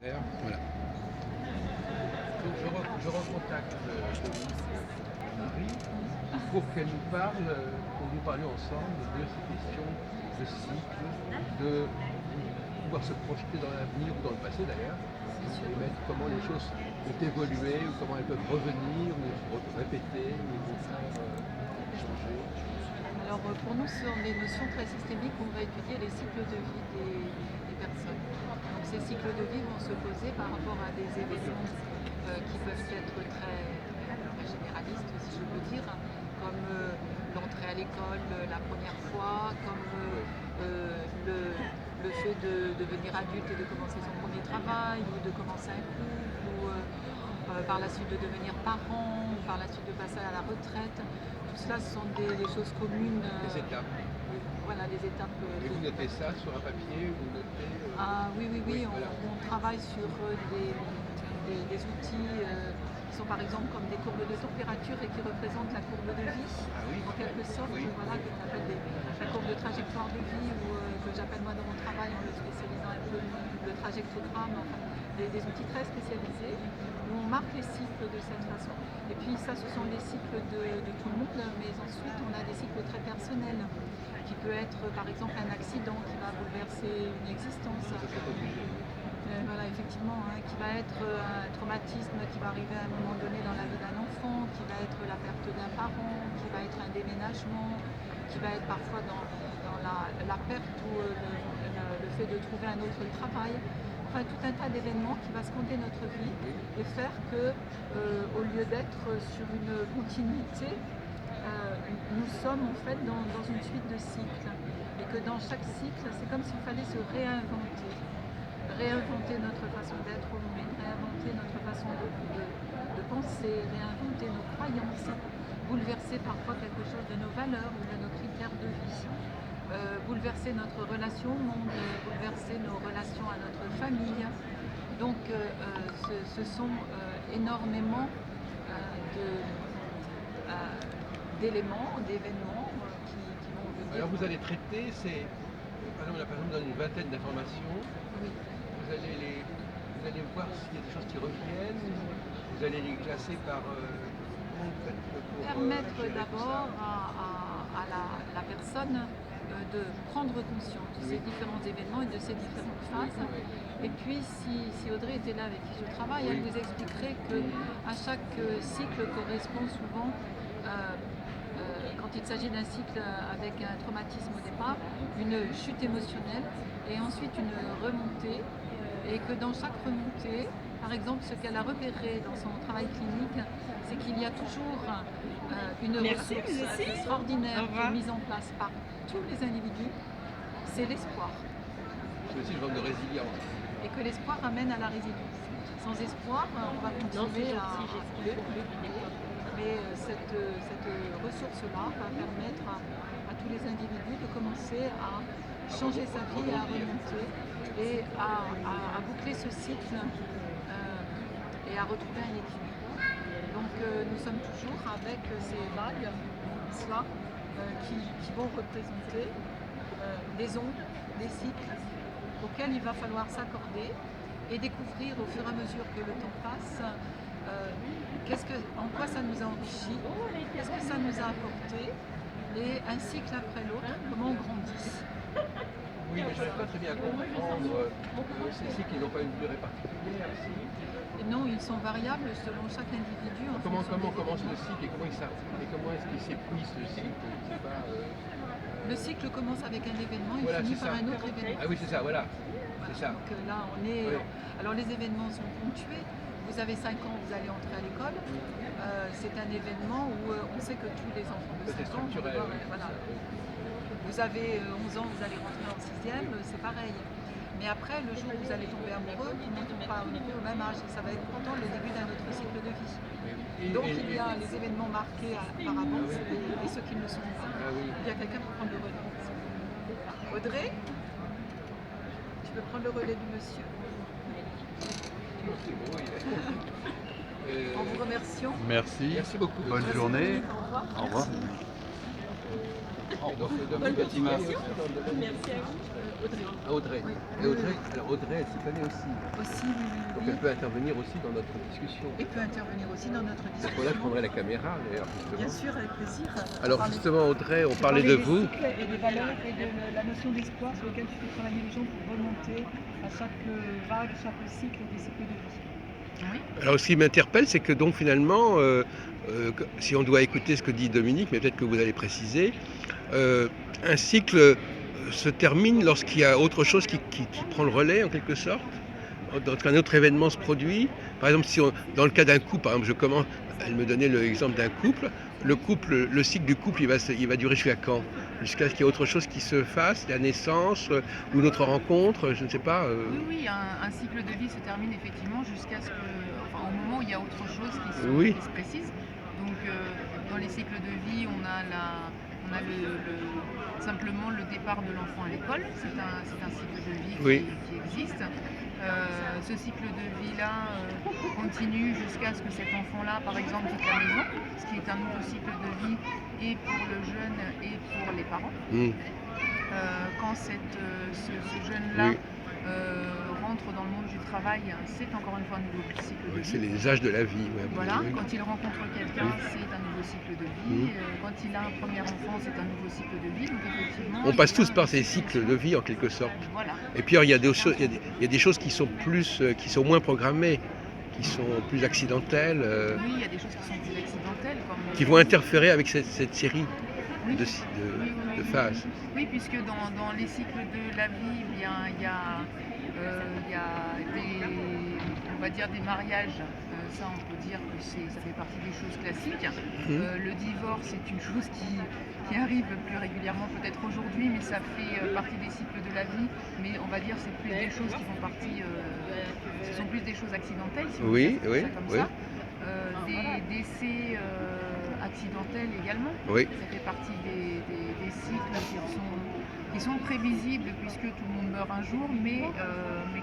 Voilà. Donc je recontacte Marie pour qu'elle nous parle, pour nous parler ensemble de ces questions de cycle, de pouvoir se projeter dans l'avenir ou dans le passé d'ailleurs, et mettre comment les choses ont évolué, ou comment elles peuvent revenir, ou se répéter, ou au contraire changer. Alors pour nous, sur les notions très systémiques, on va étudier les cycles de vie des personnes. Donc ces cycles de vie vont se poser par rapport à des événements qui peuvent être très généralistes, si je peux dire, comme l'entrée à l'école la première fois, comme le fait de devenir adulte et de commencer son premier travail, ou de commencer un couple, ou par la suite de devenir parent, ou par la suite de passer à la retraite. Tout cela, ce sont des choses communes. Les étapes. Voilà, les étapes. Et vous notez ça sur un papier, vous notez... Ah oui, voilà. on travaille sur des outils qui sont par exemple comme des courbes de température et qui représentent la courbe de vie, en quelque sorte, voilà, qu'on appelle la courbe de trajectoire de vie, ou que j'appelle moi dans mon travail en le spécialisant un peu le trajectogramme, enfin, des outils très spécialisés où on marque les cycles de cette façon. Et puis ça, ce sont des cycles de tout le monde, mais ensuite on a des cycles très personnels, qui peut être par exemple un accident qui va bouleverser une existence. Voilà, effectivement, hein, qui va être un traumatisme qui va arriver à un moment donné dans la vie d'un enfant, qui va être la perte d'un parent, qui va être un déménagement, qui va être parfois dans la perte ou le fait de trouver un autre travail. Enfin, tout un tas d'événements qui va scander notre vie et faire que, au lieu d'être sur une continuité, nous sommes en fait dans une suite de cycles. Et que dans chaque cycle, c'est comme s'il fallait se réinventer notre façon d'être au monde, réinventer notre façon de penser, réinventer nos croyances, bouleverser parfois quelque chose de nos valeurs ou de nos critères de vie, bouleverser notre relation au monde, bouleverser nos relations à notre famille. Donc ce sont énormément d'éléments, d'événements qui vont venir. Alors vous allez traiter, par exemple, dans une vingtaine d'informations. Oui. Vous allez voir s'il y a des choses qui reviennent, vous allez les classer par... permettre d'abord à la personne de prendre conscience de ces différents événements et de ces différentes phases. Et puis si Audrey était là avec qui je travaille, elle vous expliquerait qu'à chaque cycle correspond souvent, quand il s'agit d'un cycle avec un traumatisme au départ, une chute émotionnelle et ensuite une remontée. Et que dans chaque remontée, par exemple, ce qu'elle a repéré dans son travail clinique, c'est qu'il y a toujours une ressource extraordinaire qui est mise en place par tous les individus, c'est l'espoir. C'est aussi une forme de résilience. Et que l'espoir amène à la résilience. Sans espoir, on va continuer à couler. Mais cette ressource-là va permettre à tous les individus de commencer à changer sa vie et à remonter et à boucler ce cycle et à retrouver un équilibre. Donc nous sommes toujours avec ces vagues, cela, qui vont représenter des ondes, des cycles auxquels il va falloir s'accorder et découvrir au fur et à mesure que le temps passe en quoi ça nous a enrichi, qu'est-ce que ça nous a apporté, et un cycle après l'autre, comment on grandit. Oui, mais je n'arrive pas très bien à comprendre ces cycles qui n'ont pas une durée particulière. Et non, ils sont variables selon chaque individu. Comment commence le cycle et comment est-ce qu'il s'épuise le cycle? Le cycle commence avec un événement et finit par un autre événement. Ah oui, c'est ça, voilà. C'est ça. Donc là, on est... Oui. Alors les événements sont ponctués. Vous avez 5 ans, vous allez entrer à l'école. C'est un événement où on sait que tous les enfants de 5 ans... Voilà. Vous avez 11 ans, vous allez rentrer en 6e, c'est pareil. Mais après, le jour où vous allez tomber amoureux, vous ne montez pas au même âge. Ça va être pourtant le début d'un autre cycle de vie. Donc il y a les événements marqués par avance et ceux qui ne le sont pas. Il y a quelqu'un pour prendre le relais. Audrey, tu peux prendre le relais du monsieur. En vous remerciant. Merci. Merci beaucoup. Bonne journée. Au revoir. Au revoir. Bonne continuation. Merci à vous. Audrey. Oui. Et Audrey, alors Audrey, elle s'y connaît aussi. Aussi, oui. vie. Elle peut intervenir aussi dans notre discussion. Et peut intervenir aussi dans notre C'est discussion. pour là que je prendrai la caméra d'ailleurs, justement. Bien sûr, avec plaisir. Alors justement Audrey, on parlait de vous. Des cycles et des valeurs et de la notion d'espoir sur lequel tu fais travailler les gens pour remonter à chaque vague, chaque cycle des cycles de vie. Oui. Alors ce qui m'interpelle, c'est que donc finalement, si on doit écouter ce que dit Dominique, mais peut-être que vous allez préciser, un cycle se termine lorsqu'il y a autre chose qui prend le relais en quelque sorte, lorsqu'un autre événement se produit. Par exemple, dans le cas d'un couple, par exemple, elle me donnait l'exemple d'un couple, le cycle du couple, il va durer jusqu'à quand? Jusqu'à ce qu'il y ait autre chose qui se fasse, la naissance ou une autre rencontre, je ne sais pas. Oui, un cycle de vie se termine effectivement jusqu'à ce que, au moment où il y a autre chose qui se précise. Donc dans les cycles de vie, on a simplement le départ de l'enfant à l'école, c'est un cycle de vie qui existe. Ce cycle de vie-là continue jusqu'à ce que cet enfant-là, par exemple, quitte la maison, ce qui est un nouveau cycle de vie et pour le jeune et pour les parents. Quand ce jeune-là rentre dans le monde du travail, c'est encore une fois un nouveau cycle de vie. C'est les âges de la vie. Voilà, quand il rencontre quelqu'un, c'est un nouveau cycle de vie. Quand il a un premier enfant, c'est un nouveau cycle de vie. Donc effectivement, on passe tous par ces cycles de vie en quelque sorte. Voilà. Et puis il y a des choses qui sont moins programmées, qui sont plus accidentelles. Oui, il y a des choses qui sont plus accidentelles. Qui vont interférer avec cette série de phases. Oui, puisque dans les cycles de la vie, il y a des mariages. Ça, on peut dire que ça fait partie des choses classiques. Le divorce est une chose qui arrive plus régulièrement peut-être aujourd'hui, mais ça fait partie des cycles de la vie. Mais on va dire que c'est plus des choses qui font partie, ce sont plus des choses accidentelles, si on peut dire ça comme ça. Des décès accidentels également. Ça fait partie des cycles qui sont prévisibles puisque tout le monde meurt un jour, mais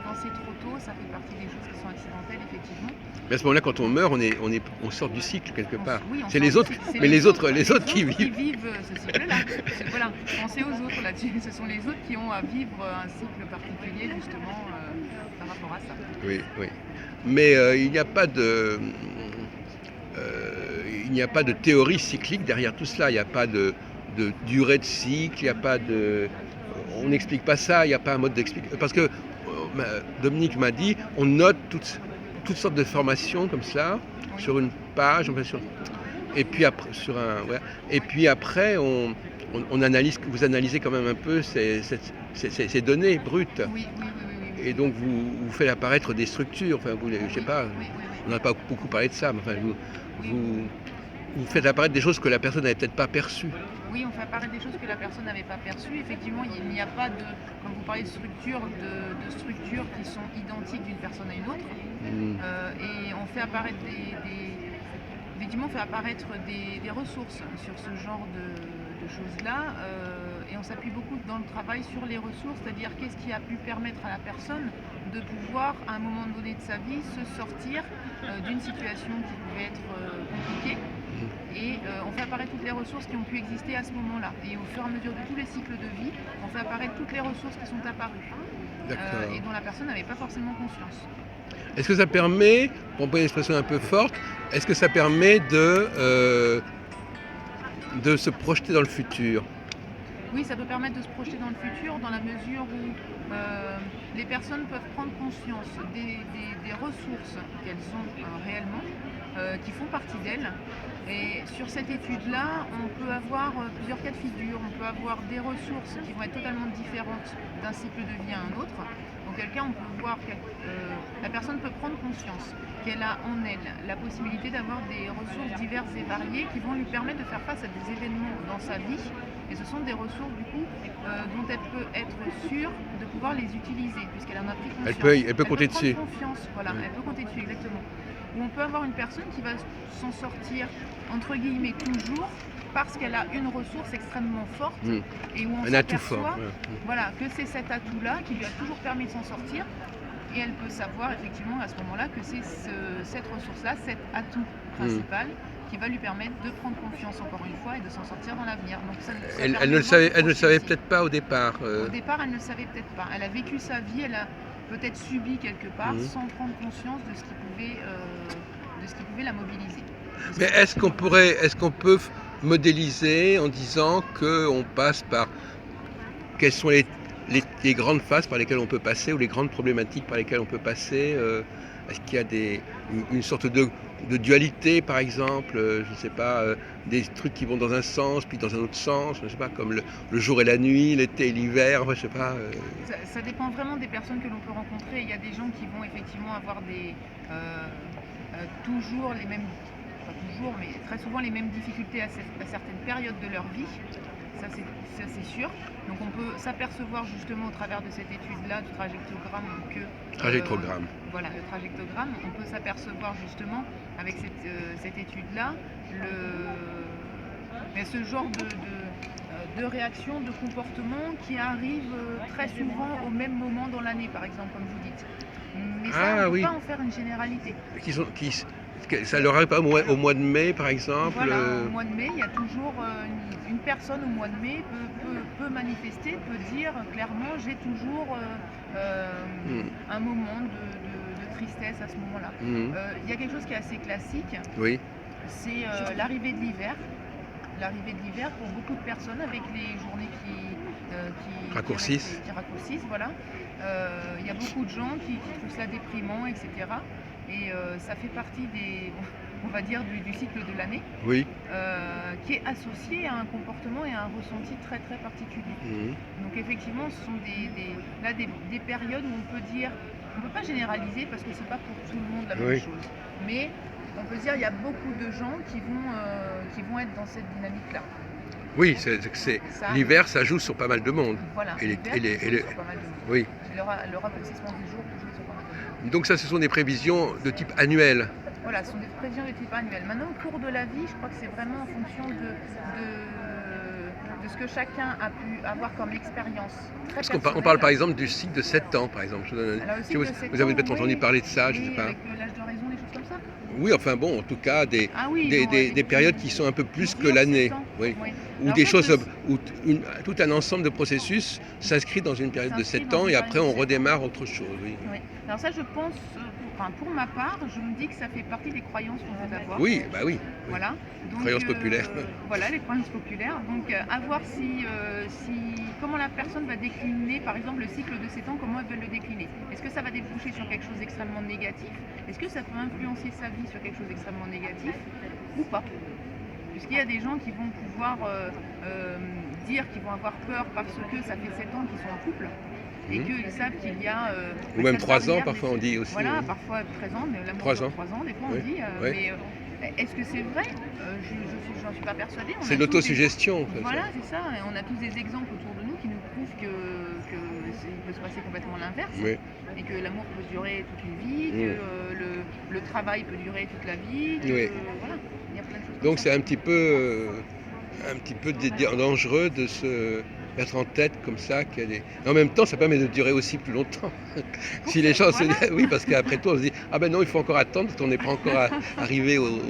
quand c'est trop tôt, ça fait partie des choses qui sont accidentelles effectivement. Mais à ce moment-là, quand on meurt, on sort du cycle quelque part. C'est les autres, mais les autres qui vivent. Qui vivent ce cycle-là. Voilà, pensez aux autres là-dessus. Ce sont les autres qui ont à vivre un cycle particulier justement par rapport à ça. Oui. Mais il n'y a pas de théorie cyclique derrière tout cela. Il n'y a pas de durée de cycle, il n'y a pas on n'explique pas ça, il n'y a pas un mode d'explication. Parce que Dominique m'a dit, on note toutes sortes de formations comme ça, sur une page, et puis après, on analyse, vous analysez quand même un peu ces données brutes. Oui. Et donc vous faites apparaître des structures, je sais pas, on n'a pas beaucoup parlé de ça, mais vous faites apparaître des choses que la personne n'avait peut-être pas perçues. Oui, on fait apparaître des choses que la personne n'avait pas perçues. Effectivement, il n'y a pas comme vous parlez de structures, de structures qui sont identiques d'une personne à une autre. Et on fait apparaître des ressources sur ce genre de choses-là. Et on s'appuie beaucoup dans le travail sur les ressources, c'est-à-dire qu'est-ce qui a pu permettre à la personne de pouvoir, à un moment donné de sa vie, se sortir d'une situation qui pouvait être compliquée. Et on fait apparaître toutes les ressources qui ont pu exister à ce moment-là. Et au fur et à mesure de tous les cycles de vie, on fait apparaître toutes les ressources qui sont apparues et dont la personne n'avait pas forcément conscience. Est-ce que ça permet, pour employer une expression un peu forte, est-ce que ça permet de se projeter dans le futur? Oui, ça peut permettre de se projeter dans le futur dans la mesure où les personnes peuvent prendre conscience des ressources qu'elles ont réellement, qui font partie d'elles. Et sur cette étude-là, on peut avoir plusieurs cas de figure. On peut avoir des ressources qui vont être totalement différentes d'un cycle de vie à un autre. Auquel cas, on peut voir que la personne peut prendre conscience qu'elle a en elle la possibilité d'avoir des ressources diverses et variées qui vont lui permettre de faire face à des événements dans sa vie. Et ce sont des ressources du coup dont elle peut être sûre de pouvoir les utiliser puisqu'elle en a pris conscience. Elle peut compter dessus. Confiance, voilà, elle peut compter dessus, exactement. Ou on peut avoir une personne qui va s'en sortir entre guillemets toujours parce qu'elle a une ressource extrêmement forte et où on s'aperçoit que c'est cet atout-là qui lui a toujours permis de s'en sortir. Et elle peut savoir effectivement à ce moment-là que c'est cette ressource-là, cet atout principal qui va lui permettre de prendre confiance encore une fois et de s'en sortir dans l'avenir. Donc elle ne le savait peut-être pas au départ. Au départ, elle ne le savait peut-être pas. Elle a vécu sa vie, peut-être subi quelque part Mhm. sans prendre conscience de ce qui pouvait la mobiliser. Mais est-ce qu'on peut modéliser en disant qu'on passe par quelles sont les grandes phases par lesquelles on peut passer ou les grandes problématiques par lesquelles on peut passer est-ce qu'il y a une sorte de dualité par exemple, je ne sais pas, des trucs qui vont dans un sens puis dans un autre sens, je ne sais pas, comme le jour et la nuit, l'été et l'hiver, enfin, je sais pas. Ça dépend vraiment des personnes que l'on peut rencontrer. Il y a des gens qui vont effectivement avoir toujours les mêmes, pas toujours, mais très souvent les mêmes difficultés à certaines périodes de leur vie. Ça c'est sûr. Donc on peut s'apercevoir justement au travers de cette étude-là, du trajectogramme, Trajectogramme. Voilà, le trajectogramme, on peut s'apercevoir justement avec cette étude-là ce genre de réaction, de comportement qui arrive très souvent au même moment dans l'année, par exemple, comme vous dites. Mais ça, on ne peut pas en faire une généralité. Ça leur arrive pas au mois de mai, par exemple. Voilà, au mois de mai, il y a toujours une personne au mois de mai peut manifester, peut dire clairement j'ai toujours un moment de tristesse à ce moment-là. Il y a quelque chose qui est assez classique, c'est l'arrivée de l'hiver. L'arrivée de l'hiver pour beaucoup de personnes avec les journées qui raccourcissent. Voilà. Il y a beaucoup de gens qui trouvent cela déprimant, etc. Et ça fait partie on va dire, du cycle de l'année, qui est associé à un comportement et à un ressenti très très particulier. Donc effectivement, ce sont des périodes où on peut dire, on ne peut pas généraliser parce que c'est pas pour tout le monde la même chose, mais on peut dire qu'il y a beaucoup de gens qui vont être dans cette dynamique-là. Oui, l'hiver, ça joue sur pas mal de monde. Voilà, sur pas mal de monde. Oui. Le raccourcissement du jour joue sur pas mal de monde. Donc ça, ce sont des prévisions de type annuel. Voilà, ce sont des prévisions de type annuel. Maintenant, au cours de la vie, je crois que c'est vraiment en fonction de ce que chacun a pu avoir comme expérience. Parce qu'on parle par exemple du cycle de 7 ans, par exemple. Vous avez peut-être entendu parler de ça, je ne sais pas. Avec l'âge de raison, des choses comme ça. Oui, enfin bon, en tout cas, des périodes qui sont un peu plus que l'année. Ou des choses, où tout un ensemble de processus s'inscrit dans une période de 7 ans et après on redémarre autre chose. Alors ça, je pense, pour ma part, je me dis que ça fait partie des croyances qu'on peut avoir. Oui, bah oui. Voilà. Donc, croyances populaires. Voilà, les croyances populaires. Donc, à voir comment la personne va décliner, par exemple, le cycle de 7 ans, comment elle veut le décliner. Est-ce que ça va déboucher sur quelque chose d'extrêmement négatif? Est-ce que ça peut influencer sa vie sur quelque chose d'extrêmement négatif ou pas? Puisqu'il y a des gens qui vont pouvoir dire qu'ils vont avoir peur parce que ça fait 7 ans qu'ils sont en couple. Et qu'ils savent qu'il y a... ou même 3 ans, parfois on dit aussi. Voilà, parfois 13 ans, mais l'amour dure 3 ans, des fois on dit. Mais est-ce que c'est vrai? Je n'en suis pas persuadée. C'est l'autosuggestion. Voilà, c'est ça. Et on a tous des exemples autour de nous qui nous prouvent qu'il peut se passer complètement l'inverse. Et que l'amour peut durer toute une vie, que le travail peut durer toute la vie. Voilà, il y a plein de choses. Donc c'est un petit peu dangereux de se mettre en tête comme ça en même temps ça permet de durer aussi plus longtemps. Si les gens se disent oui, parce qu'après tout on se dit ah ben non, il faut encore attendre parce qu'on n'est pas encore arrivé au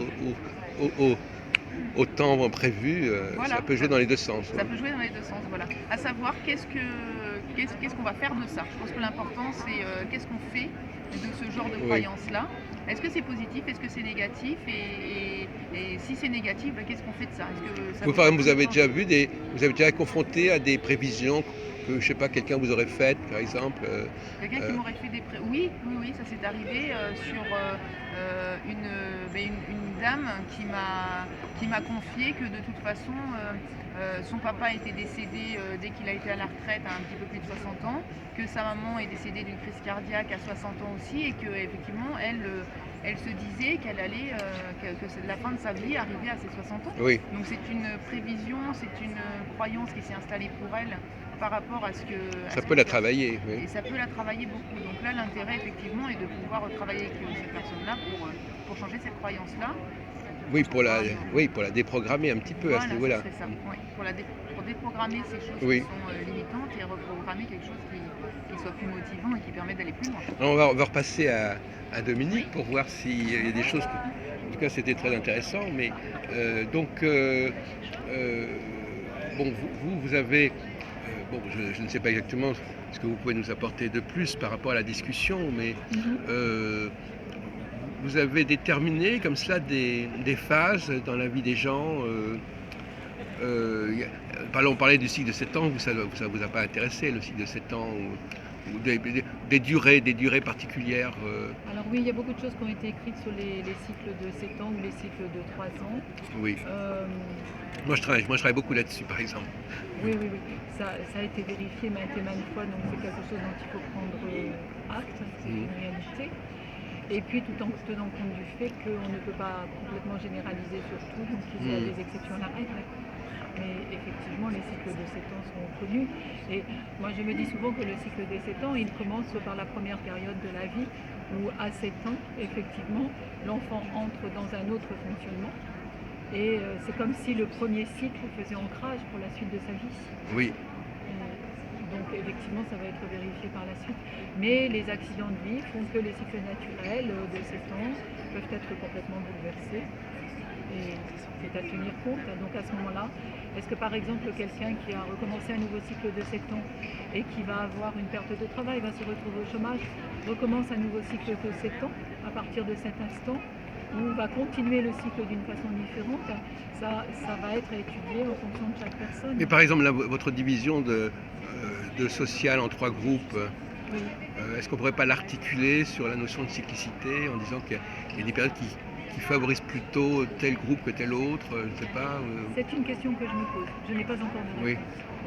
temps prévu. Voilà, ça peut jouer dans les deux sens. Ça peut jouer dans les deux sens, voilà. À savoir qu'est-ce qu'on va faire de ça. Je pense que l'important c'est qu'est-ce qu'on fait de ce genre de croyance-là. Est-ce que c'est positif? Est-ce que c'est négatif? Et si c'est négatif, qu'est-ce qu'on fait de ça? Par exemple, vous avez déjà été confronté à des prévisions que, je sais pas, quelqu'un vous aurait faites, par exemple? Quelqu'un qui m'aurait fait des prévisions? Oui, ça s'est arrivé sur une dame qui m'a confié que de toute façon, son papa était décédé dès qu'il a été à la retraite à un petit peu plus de 60 ans, que sa maman est décédée d'une crise cardiaque à 60 ans aussi, et qu'effectivement, elle se disait qu'elle allait, que la fin de sa vie arrivait à ses 60 ans. Donc c'est une prévision, c'est une croyance qui s'est installée pour elle par rapport à ce que... Ça peut la travailler. Et ça peut la travailler beaucoup. Donc là, l'intérêt, effectivement, est de pouvoir travailler avec cette personne-là pour changer cette croyance-là. Oui, pour la déprogrammer un petit peu à ce niveau-là. C'est ça. Pour déprogrammer ces choses qui sont limitantes et reprogrammer quelque chose qui soit plus motivant et qui permet d'aller plus loin. Alors on va repasser à Dominique pour voir s'il y a des choses. En tout cas, c'était très intéressant. Mais vous avez. Je ne sais pas exactement ce que vous pouvez nous apporter de plus par rapport à la discussion, mais vous avez déterminé comme cela des phases dans la vie des gens. On parlait du cycle de 7 ans, ça ne vous a pas intéressé, le cycle de 7 ans, ou des durées particulières. Alors oui, il y a beaucoup de choses qui ont été écrites sur les cycles de 7 ans ou les cycles de 3 ans. Oui. Moi, je travaille beaucoup là-dessus, par exemple. Oui. Ça a été vérifié maintes et maintes fois, donc c'est quelque chose dont il faut prendre acte, c'est une réalité. Et puis tout en tenant compte du fait qu'on ne peut pas complètement généraliser sur tout, donc il y a des exceptions à la règle. Mais effectivement, les cycles de 7 ans sont connus. Et moi, je me dis souvent que le cycle des 7 ans, il commence par la première période de la vie, où à 7 ans, effectivement, l'enfant entre dans un autre fonctionnement. Et c'est comme si le premier cycle faisait ancrage pour la suite de sa vie. Oui. Donc effectivement, ça va être vérifié par la suite. Mais les accidents de vie font que les cycles naturels de 7 ans peuvent être complètement bouleversés. Et c'est à tenir compte. Donc à ce moment-là, est-ce que par exemple quelqu'un qui a recommencé un nouveau cycle de 7 ans et qui va avoir une perte de travail, va se retrouver au chômage, recommence un nouveau cycle de 7 ans à partir de cet instant, ou va continuer le cycle d'une façon différente, ça va être étudié en fonction de chaque personne. Mais par exemple, là, votre division de social en 3 groupes, Oui. Est-ce qu'on ne pourrait pas l'articuler sur la notion de cyclicité en disant qu'il y a des périodes qui favorisent plutôt tel groupe que tel autre, je ne sais pas. C'est une question que je me pose. Je n'ai pas encore de réponse. Oui.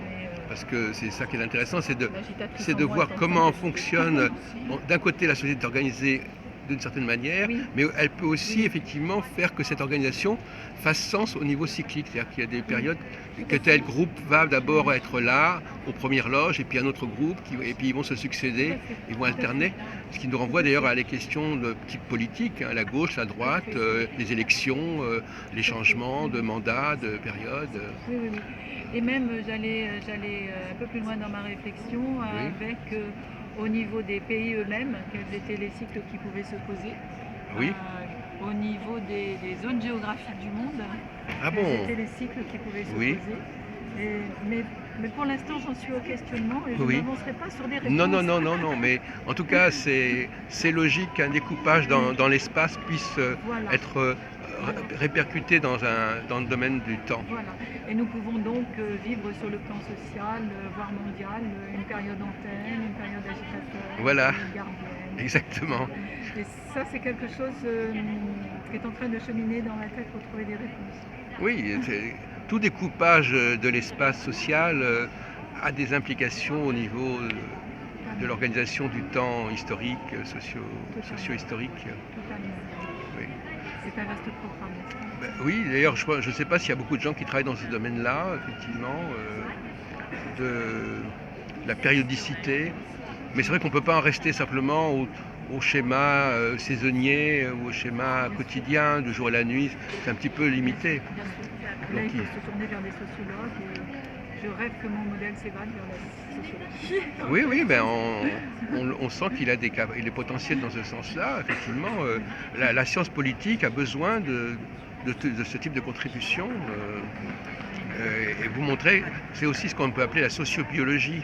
Mais, Parce que c'est ça qui est intéressant, c'est de l'agitatrice en moi voir est en comment train de- fonctionne. Bon, d'un côté, la société est organisée d'une certaine manière, Oui. mais elle peut aussi effectivement faire que cette organisation fasse sens au niveau cyclique. C'est-à-dire qu'il y a des périodes que tel groupe va d'abord être là, aux premières loges, et puis un autre groupe, et puis ils vont se succéder, ils vont alterner. Ce qui nous renvoie d'ailleurs à les questions de type politique, hein, la gauche, la droite, les élections, les changements de mandat, de période. Oui. Et même, j'allais un peu plus loin dans ma réflexion avec, au niveau des pays eux-mêmes, quels étaient les cycles qui pouvaient se poser. Oui. Au niveau des zones géographiques du monde, Ah quels bon? étaient les cycles qui pouvaient se Oui. poser. Mais pour l'instant, j'en suis au questionnement et je Oui. n'avancerai pas sur des réponses. Non, mais en tout cas, c'est logique qu'un découpage dans l'espace puisse Voilà. être répercuté dans le domaine du temps. Voilà. Et nous pouvons donc vivre sur le plan social, voire mondial, une période antenne, une période agitateur, Voilà. une période gardienne. Exactement. Et ça, c'est quelque chose qui est en train de cheminer dans ma tête pour trouver des réponses. Oui, tout découpage de l'espace social a des implications au niveau de l'organisation du temps historique, socio-historique. Totalement. Oui. C'est un vaste programme, n'est-ce pas? Ben oui, d'ailleurs, je ne sais pas s'il y a beaucoup de gens qui travaillent dans ce domaine-là, effectivement, de la périodicité. Mais c'est vrai qu'on ne peut pas en rester simplement au schéma saisonnier ou au schéma quotidien du jour et la nuit. C'est un petit peu limité. Bien sûr. Là, Donc, il faut se tourner vers des sociologues et je rêve que mon modèle s'évade vers la sociologie. Oui, ben on sent qu'il est potentiel dans ce sens-là. Effectivement, la science politique a besoin de ce type de contribution. Et vous montrer, c'est aussi ce qu'on peut appeler la sociobiologie.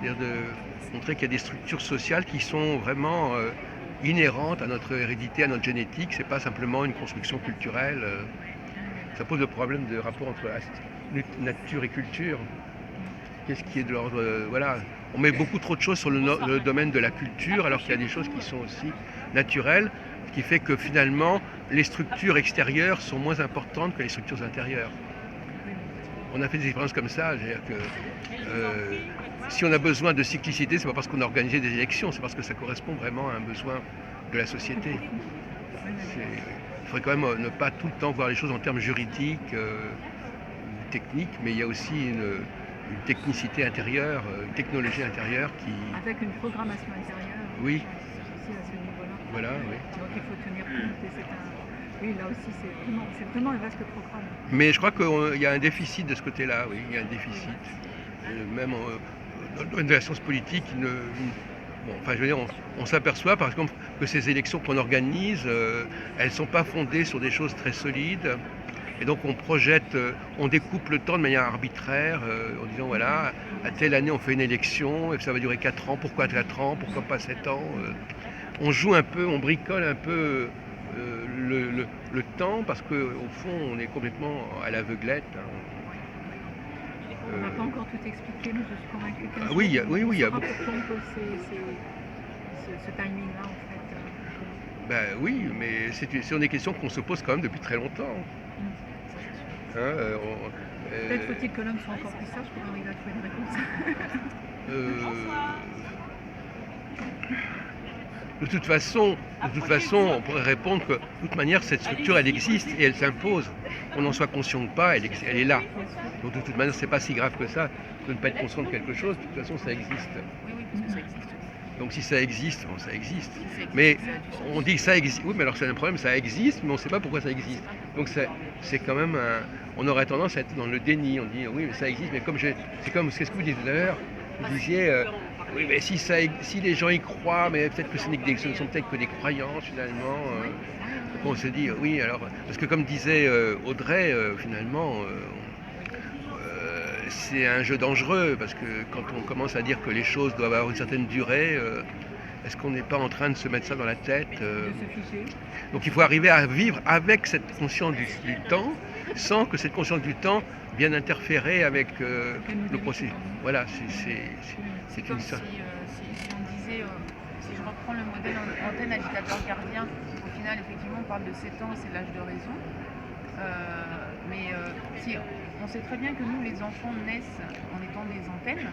C'est-à-dire de montrer qu'il y a des structures sociales qui sont vraiment inhérentes à notre hérédité, à notre génétique. C'est pas simplement une construction culturelle. Ça pose le problème de rapport entre nature et culture. Qu'est-ce qui est de l'ordre... voilà. On met beaucoup trop de choses sur le domaine de la culture, alors qu'il y a des choses qui sont aussi naturelles, ce qui fait que finalement, les structures extérieures sont moins importantes que les structures intérieures. On a fait des expériences comme ça, c'est-à-dire que si on a besoin de cyclicité, c'est pas parce qu'on a organisé des élections, c'est parce que ça correspond vraiment à un besoin de la société. Il faudrait quand même ne pas tout le temps voir les choses en termes juridiques, techniques, mais il y a aussi une technicité intérieure, une technologie intérieure qui... Avec une programmation intérieure. Oui. Aussi à ce niveau-là. Voilà, oui. Donc il faut tenir compte et oui, là aussi c'est vraiment un vaste programme. Mais je crois qu'il y a un déficit de ce côté-là, oui, il y a un déficit. Même dans le domaine de la science politique, on s'aperçoit par exemple que ces élections qu'on organise, elles ne sont pas fondées sur des choses très solides. Et donc on projette, on découpe le temps de manière arbitraire, en disant voilà, à telle année on fait une élection, et ça va durer 4 ans, pourquoi 4 ans, pourquoi pas 7 ans On joue un peu, on bricole un peu le temps, parce qu'au fond on est complètement à l'aveuglette. On n'a pas encore tout expliqué, mais je suis convaincue qu'un jour, oui, il y a on beaucoup. saura pourquoi on pose ce timing-là, en fait. Ben oui, mais ce sont des questions qu'on se pose quand même depuis très longtemps. Hein, Peut-être faut-il que l'homme soit encore plus sage pour arriver à trouver des réponses. De toute façon, on pourrait répondre que de toute manière, cette structure, elle existe et elle s'impose. Qu'on en soit conscient ou pas, elle est là. Donc de toute manière, c'est pas si grave que ça de ne pas être conscient de quelque chose. De toute façon, ça existe. Oui, parce que ça existe. Donc si ça existe, bon, ça existe. Si ça existe, Mais ça a du sens. on dit que ça existe. Oui, mais alors c'est un problème, ça existe, mais on ne sait pas pourquoi ça existe. Donc c'est quand même on aurait tendance à être dans le déni. On dit oui, mais ça existe, mais c'est comme ce que vous disiez tout à l'heure. Vous disiez oui, mais si les gens y croient, mais peut-être que ce ne sont peut-être que des croyances finalement. Donc on se dit oui, alors parce que comme disait Audrey, finalement. C'est un jeu dangereux parce que quand on commence à dire que les choses doivent avoir une certaine durée, est-ce qu'on n'est pas en train de se mettre ça dans la tête Donc il faut arriver à vivre avec cette conscience du temps, sans que cette conscience du temps vienne interférer avec le processus. Voilà, c'est comme si on disait, si je reprends le modèle antenne agitateur gardien, au final effectivement on parle de 7 ans, c'est l'âge de raison. Mais si on sait très bien que nous, les enfants, naissent en étant des antennes.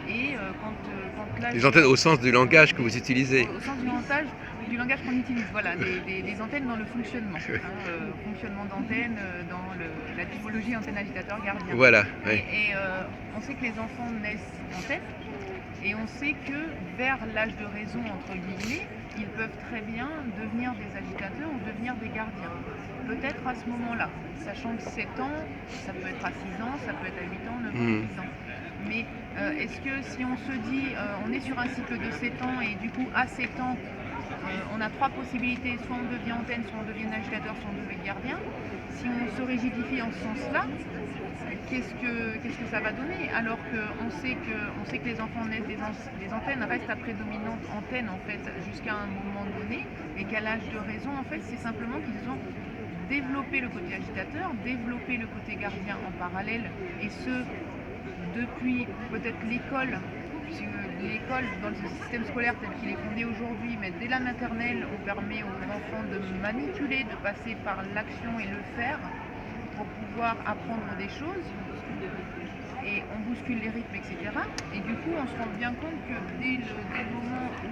Et quand l'âge... Les antennes au sens du langage que vous utilisez. Au sens du langage qu'on utilise, voilà, des antennes dans le fonctionnement. Fonctionnement d'antenne dans la typologie antenne agitateur gardien. Voilà, oui. Et on sait que les enfants naissent en tête. Et on sait que vers l'âge de raison, entre guillemets, ils peuvent très bien devenir des agitateurs ou devenir des gardiens. Peut-être à ce moment-là, sachant que 7 ans, ça peut être à 6 ans, ça peut être à 8 ans, 9 ans, 10 ans. Mais est-ce que si on se dit, on est sur un cycle de 7 ans et du coup à 7 ans, on a 3 possibilités, soit on devient antenne, soit on devient agitateur, soit on devient gardien. Si on se rigidifie en ce sens-là, qu'est-ce que ça va donner? Alors qu'on sait que les enfants naissent des antennes restent à prédominante antenne en fait jusqu'à un moment donné, et qu'à l'âge de raison en fait c'est simplement qu'ils ont développé le côté agitateur, développé le côté gardien en parallèle, et ce depuis peut-être l'école. L'école, dans le système scolaire tel qu'il est fondé aujourd'hui, mais dès la maternelle, on permet aux enfants de manipuler, de passer par l'action et le faire pour pouvoir apprendre des choses. Et on bouscule les rythmes, etc. Et du coup, on se rend bien compte que dès le moment où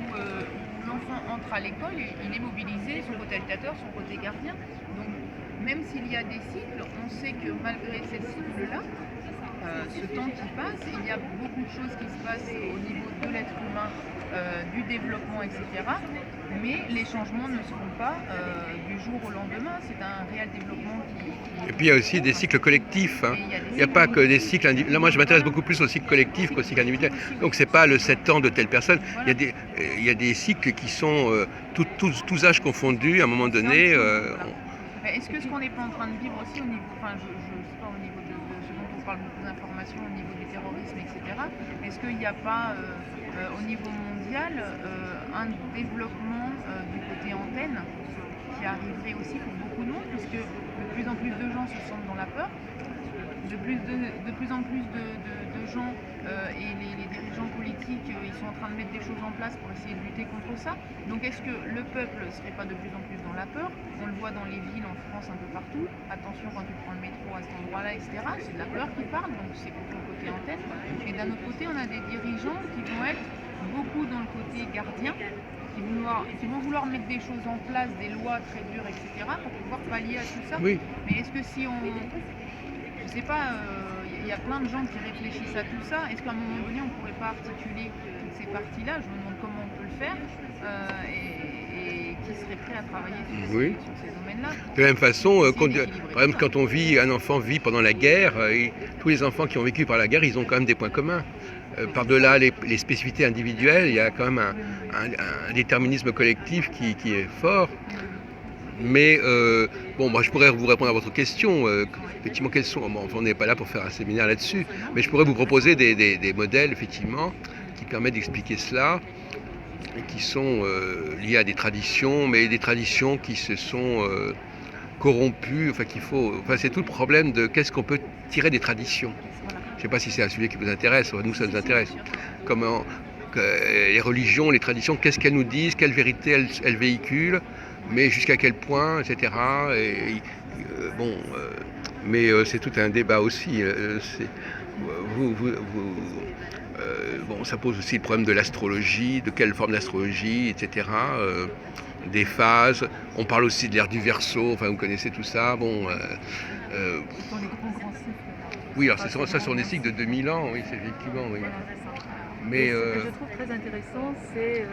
l'enfant entre à l'école, il est mobilisé, son côté agitateur, son côté gardien. Donc, même s'il y a des cycles, on sait que malgré ces cycles-là, ce temps qui passe, il y a beaucoup de choses qui se passent au niveau de l'être humain, du développement, etc. Mais les changements ne se font pas du jour au lendemain, c'est un réel développement qui... Et puis il y a aussi des cycles collectifs. Hein. Il n'y a pas que des cycles individuels. Là, moi, je m'intéresse beaucoup plus aux cycles collectifs qu'aux cycles individuels. Donc, c'est pas le 7 ans de telle personne. Voilà. Il y a des cycles qui sont tous âges confondus à un moment donné. Est-ce que ce qu'on n'est pas en train de vivre aussi au niveau, enfin, je sais pas, au niveau de ce dont on parle beaucoup d'informations, au niveau du terrorisme, etc. Est-ce qu'il n'y a pas au niveau mondial un développement du côté antenne qui arriverait aussi pour beaucoup de monde, puisque de plus en plus de gens se sentent dans la peur, de plus en plus de gens et les dirigeants politiques, ils sont en train de mettre des choses en place pour essayer de lutter contre ça. Donc est-ce que le peuple ne serait pas de plus en plus dans la peur? On le voit dans les villes, en France, un peu partout. Attention quand tu prends le métro à cet endroit-là, etc. C'est de la peur qui parle, donc c'est pour le côté antenne. Et d'un autre côté, on a des dirigeants qui vont être beaucoup dans le côté gardien, qui vont vouloir mettre des choses en place, des lois très dures, etc. pour pouvoir pallier à tout ça. Oui. Mais est-ce que si on... Je sais pas, il y a plein de gens qui réfléchissent à tout ça. Est-ce qu'à un moment donné, on ne pourrait pas articuler toutes ces parties-là? Je me demande comment on peut le faire et qui serait prêt à travailler sur ces domaines-là. De la même façon, par exemple, quand un enfant vit pendant la guerre, tous les enfants qui ont vécu par la guerre, ils ont quand même des points communs. Par-delà les spécificités individuelles, il y a quand même un déterminisme collectif qui est fort. Mais bon, moi je pourrais vous répondre à votre question. Effectivement, quels sont. Bon, on n'est pas là pour faire un séminaire là-dessus, mais je pourrais vous proposer des modèles, effectivement, qui permettent d'expliquer cela, et qui sont liés à des traditions, mais des traditions qui se sont corrompues. Enfin, c'est tout le problème de qu'est-ce qu'on peut tirer des traditions. Je ne sais pas si c'est un sujet qui vous intéresse. Nous, ça nous intéresse. Comment les religions, les traditions, qu'est-ce qu'elles nous disent, quelle vérité elles véhiculent, mais jusqu'à quel point, etc. Mais c'est tout un débat aussi. Bon, ça pose aussi le problème de l'astrologie, de quelle forme d'astrologie, etc. Des phases. On parle aussi de l'ère du Verseau. Enfin, vous connaissez tout ça. Bon. Oui, alors ça sur des cycles de 2000 ans. Oui, c'est effectivement. Oui. Mais ce que je trouve très intéressant, c'est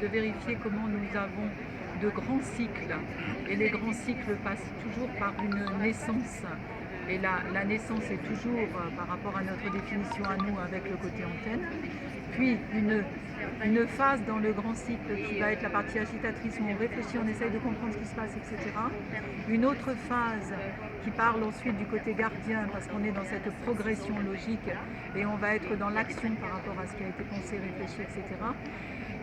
de vérifier comment nous avons de grands cycles. Et les grands cycles passent toujours par une naissance. Et la naissance est toujours, par rapport à notre définition à nous, avec le côté antenne. Puis une phase dans le grand cycle qui va être la partie agitatrice où on réfléchit, on essaye de comprendre ce qui se passe, etc. Une autre phase qui parle ensuite du côté gardien parce qu'on est dans cette progression logique et on va être dans l'action par rapport à ce qui a été pensé, réfléchi, etc.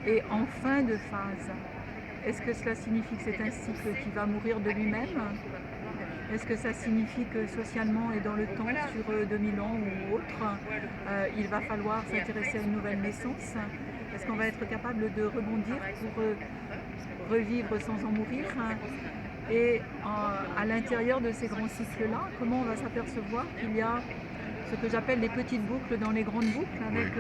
Et en fin de phase, est-ce que cela signifie que c'est un cycle qui va mourir de lui-même ? Est-ce que ça signifie que socialement et dans le temps, sur 2000 ans ou autre, il va falloir s'intéresser à une nouvelle naissance ? Est-ce qu'on va être capable de rebondir pour revivre sans en mourir ? Et à l'intérieur de ces grands cycles-là, comment on va s'apercevoir qu'il y a ce que j'appelle les petites boucles dans les grandes boucles, avec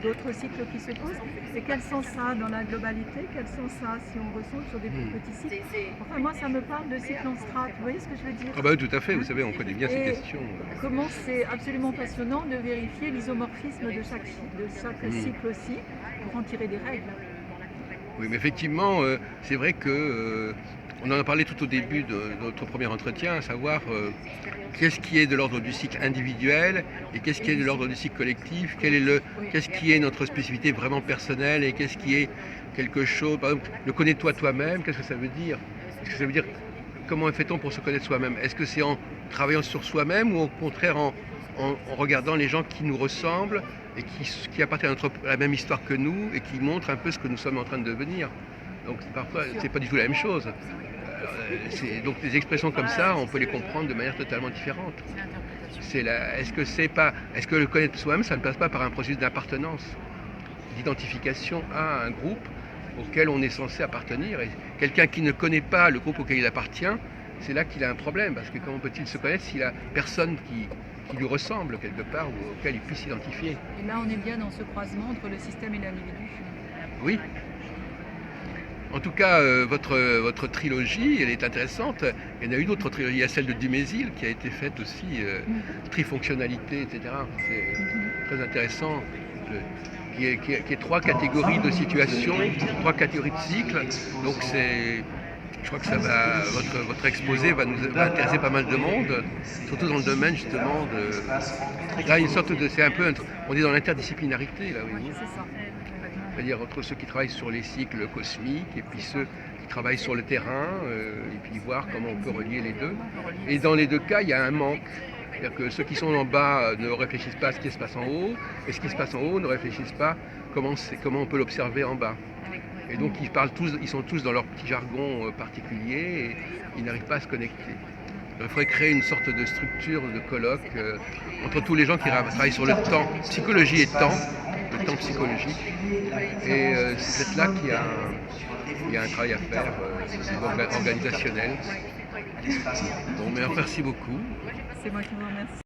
d'autres cycles qui se posent. Et quel sens ça a dans la globalité? Quel sens ça a si on ressent sur des plus petits cycles? Enfin, moi, ça me parle de cycle en strates. Vous voyez ce que je veux dire? Ah bah oui, tout à fait. Vous savez, on connaît bien ces questions. Comment c'est absolument passionnant de vérifier l'isomorphisme de chaque cycle aussi, pour en tirer des règles. Oui, mais effectivement, c'est vrai que on en a parlé tout au début de notre premier entretien, à savoir qu'est-ce qui est de l'ordre du cycle individuel et qu'est-ce qui est de l'ordre du cycle collectif, qu'est-ce qui est notre spécificité vraiment personnelle et qu'est-ce qui est quelque chose, par exemple, le connais-toi toi-même, qu'est-ce que ça veut dire? Est-ce que ça veut dire comment fait-on pour se connaître soi-même? Est-ce que c'est en travaillant sur soi-même ou au contraire en regardant les gens qui nous ressemblent et qui appartiennent à la même histoire que nous et qui montrent un peu ce que nous sommes en train de devenir? Donc parfois, c'est pas du tout la même chose. Donc des expressions comme ça, on peut les comprendre de manière totalement différente. Est-ce que le connaître soi-même, ça ne passe pas par un processus d'appartenance, d'identification à un groupe auquel on est censé appartenir? Et quelqu'un qui ne connaît pas le groupe auquel il appartient, c'est là qu'il a un problème, parce que comment peut-il se connaître s'il a personne qui lui ressemble quelque part ou auquel il puisse s'identifier? Et là, on est bien dans ce croisement entre le système et l'individu. Oui. En tout cas, votre trilogie, elle est intéressante. Il y en a une autre trilogie, il y a celle de Dumézil qui a été faite aussi, trifonctionnalité, etc. C'est très intéressant. Qui est 3 catégories de situations, 3 catégories de cycles. Donc je crois que votre exposé va intéresser pas mal de monde, surtout dans le domaine justement de. Là, une sorte de. C'est un peu. On est dans l'interdisciplinarité, là, oui. C'est ça. C'est-à-dire entre ceux qui travaillent sur les cycles cosmiques et puis ceux qui travaillent sur le terrain, et puis voir comment on peut relier les deux. Et dans les deux cas, il y a un manque. C'est-à-dire que ceux qui sont en bas ne réfléchissent pas à ce qui se passe en haut, et ce qui se passe en haut ne réfléchissent pas comment on peut l'observer en bas. Et donc ils sont tous dans leur petit jargon particulier et ils n'arrivent pas à se connecter. Il faudrait créer une sorte de structure de colloque entre tous les gens qui travaillent sur le temps, psychologie et temps, le temps psychologique. Et c'est peut-être là qu'il y a un travail à faire organisationnel. Bon, mais merci beaucoup. C'est moi qui vous remercie.